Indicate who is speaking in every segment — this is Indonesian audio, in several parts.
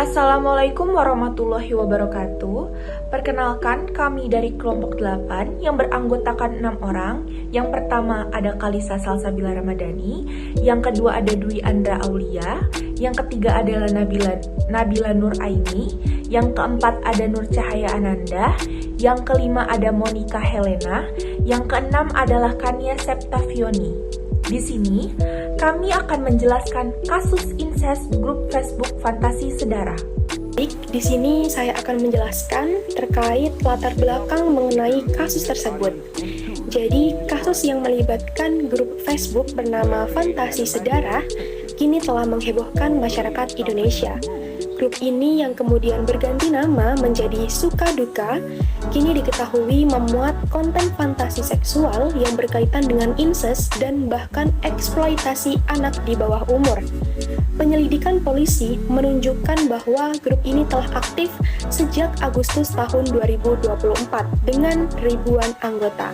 Speaker 1: Assalamualaikum warahmatullahi wabarakatuh. Perkenalkan, kami dari kelompok 8 yang beranggotakan 6 orang. Yang pertama ada Kalisa Salsabila Ramadhani, yang kedua ada Dwi Andra Aulia, yang ketiga adalah Nabila Nur Aini, yang keempat ada Nur Cahaya Ananda, yang kelima ada Monica Helena, yang keenam adalah Kania Septavioni. Di sini, kami akan menjelaskan kasus incest grup Facebook Fantasi Sedara.
Speaker 2: Baik, di sini saya akan menjelaskan terkait latar belakang mengenai kasus tersebut. Jadi, kasus yang melibatkan grup Facebook bernama Fantasi Sedara kini telah menghebohkan masyarakat Indonesia. Grup ini yang kemudian berganti nama menjadi Suka Duka, kini diketahui memuat konten fantasi seksual yang berkaitan dengan incest dan bahkan eksploitasi anak di bawah umur. Penyelidikan polisi menunjukkan bahwa grup ini telah aktif sejak Agustus tahun 2024 dengan ribuan anggota.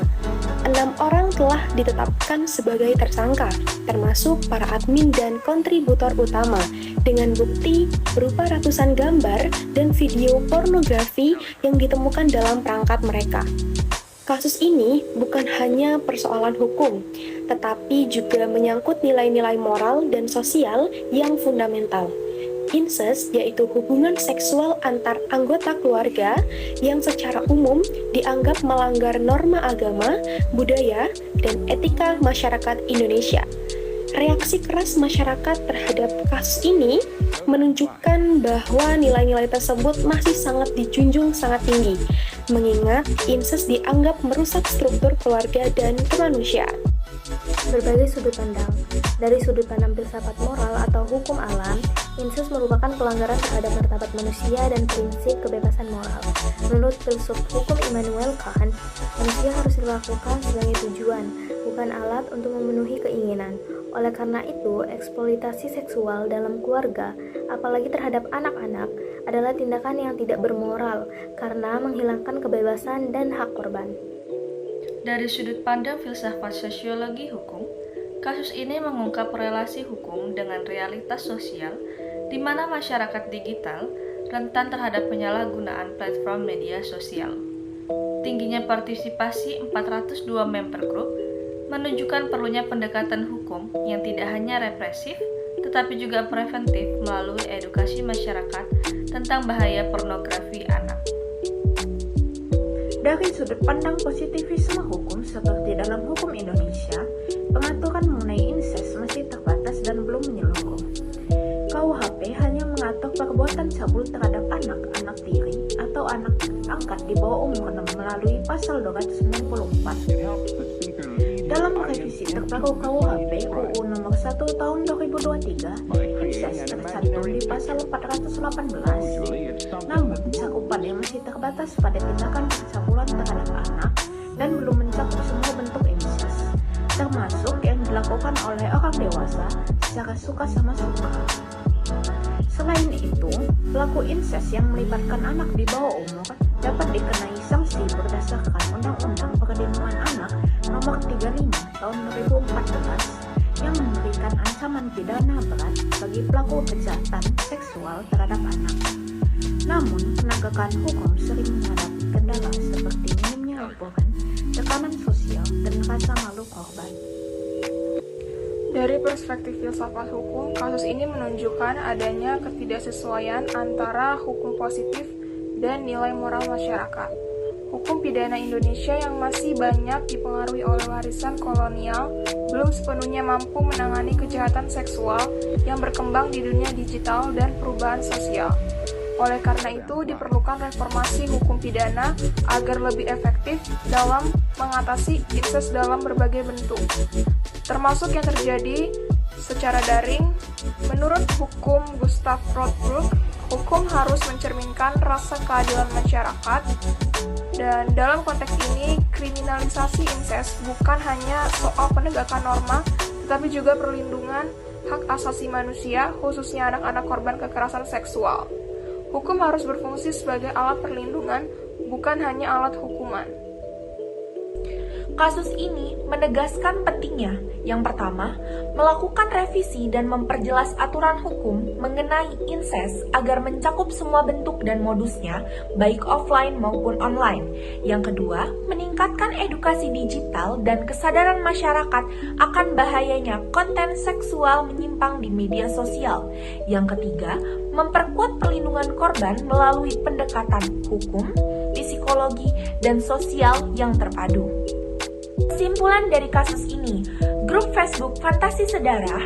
Speaker 2: 6 orang telah ditetapkan sebagai tersangka, termasuk para admin dan kontributor utama, dengan bukti berupa ratusan gambar dan video pornografi yang ditemukan dalam perangkat mereka. Kasus ini bukan hanya persoalan hukum, tetapi juga menyangkut nilai-nilai moral dan sosial yang fundamental. Incest yaitu hubungan seksual antar anggota keluarga yang secara umum dianggap melanggar norma agama, budaya, dan etika masyarakat Indonesia. Reaksi keras masyarakat terhadap kasus ini menunjukkan bahwa nilai-nilai tersebut masih sangat dijunjung sangat tinggi, mengingat incest dianggap merusak struktur keluarga dan kemanusiaan.
Speaker 3: Berbagai sudut pandang. Dari sudut pandang filsafat moral atau hukum alam, incest merupakan pelanggaran terhadap martabat manusia dan prinsip kebebasan moral. Menurut filsuf hukum Immanuel Kant, manusia harus dilakukan sebagai tujuan, bukan alat untuk memenuhi keinginan. Oleh karena itu, eksploitasi seksual dalam keluarga, apalagi terhadap anak-anak, adalah tindakan yang tidak bermoral karena menghilangkan kebebasan dan hak korban.
Speaker 4: Dari sudut pandang filsafat sosiologi hukum, kasus ini mengungkap relasi hukum dengan realitas sosial di mana masyarakat digital rentan terhadap penyalahgunaan platform media sosial. Tingginya partisipasi 402 member group menunjukkan perlunya pendekatan hukum yang tidak hanya represif, tetapi juga preventif melalui edukasi masyarakat tentang bahaya pornografi anak.
Speaker 1: Dari sudut pandang positivisme hukum seperti dalam hukum Indonesia, pengaturan mengenai incest masih terbatas dan belum menyeluruh. KUHP hanya mengatur perbuatan cabul terhadap anak tiri atau anak angkat di bawah umur 6 melalui pasal 294. Dalam revisi terbaru KUHP UU nomor 1 tahun 2023, incest tercantum di pasal 418. Namun, cakupannya masih terbatas pada tindakan percabulan terhadap anak dan belum mencakup semua bentuk incest, termasuk yang dilakukan oleh orang dewasa secara suka sama suka. Selain itu, pelaku incest yang melibatkan anak di bawah umur dapat dikenai sanksi berdasarkan Undang-Undang Perlindungan Anak Nomor 35 Tahun 2014 yang memberikan ancaman pidana berat bagi pelaku kejahatan seksual terhadap anak. Namun, penegakan hukum sering menghadapi kendala seperti minimnya laporan, tekanan sosial, dan rasa malu korban.
Speaker 5: Dari perspektif filsafat hukum, kasus ini menunjukkan adanya ketidaksesuaian antara hukum positif dan nilai moral masyarakat. Hukum pidana Indonesia yang masih banyak dipengaruhi oleh warisan kolonial belum sepenuhnya mampu menangani kejahatan seksual yang berkembang di dunia digital dan perubahan sosial. Oleh karena itu, diperlukan reformasi hukum pidana agar lebih efektif dalam mengatasi incest dalam berbagai bentuk, termasuk yang terjadi secara daring. Menurut hukum Gustav Rothbruck, hukum harus mencerminkan rasa keadilan masyarakat, dan dalam konteks ini, kriminalisasi incest bukan hanya soal penegakan norma, tetapi juga perlindungan hak asasi manusia, khususnya anak-anak korban kekerasan seksual. Hukum harus berfungsi sebagai alat perlindungan, bukan hanya alat hukuman.
Speaker 1: Kasus ini menegaskan pentingnya, yang pertama, melakukan revisi dan memperjelas aturan hukum mengenai incest agar mencakup semua bentuk dan modusnya, baik offline maupun online. Yang kedua, meningkatkan edukasi digital dan kesadaran masyarakat akan bahayanya konten seksual menyimpang di media sosial. Yang ketiga, memperkuat perlindungan korban melalui pendekatan hukum, psikologi, dan sosial yang terpadu. Kesimpulan dari kasus ini, grup Facebook Fantasi Sedarah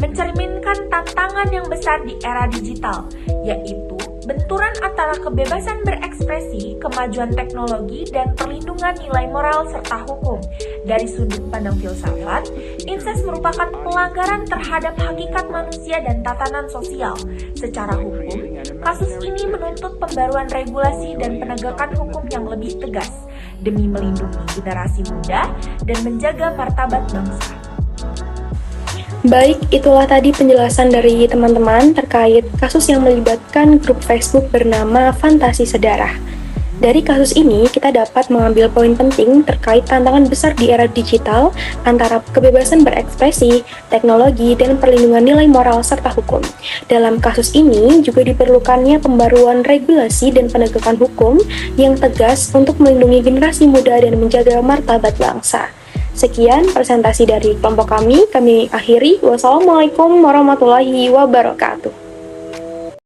Speaker 1: mencerminkan tantangan yang besar di era digital, yaitu benturan antara kebebasan berekspresi, kemajuan teknologi, dan perlindungan nilai moral serta hukum. Dari sudut pandang filsafat, incest merupakan pelanggaran terhadap hakikat manusia dan tatanan sosial. Secara hukum, kasus ini menuntut pembaruan regulasi dan penegakan hukum yang lebih tegas, demi melindungi generasi muda dan menjaga martabat bangsa.
Speaker 2: Baik, itulah tadi penjelasan dari teman-teman terkait kasus yang melibatkan grup Facebook bernama Fantasi Sedarah. Dari kasus ini, kita dapat mengambil poin penting terkait tantangan besar di era digital antara kebebasan berekspresi, teknologi, dan perlindungan nilai moral serta hukum. Dalam kasus ini, juga diperlukannya pembaruan regulasi dan penegakan hukum yang tegas untuk melindungi generasi muda dan menjaga martabat bangsa. Sekian presentasi dari kelompok kami akhiri. Wassalamualaikum warahmatullahi wabarakatuh.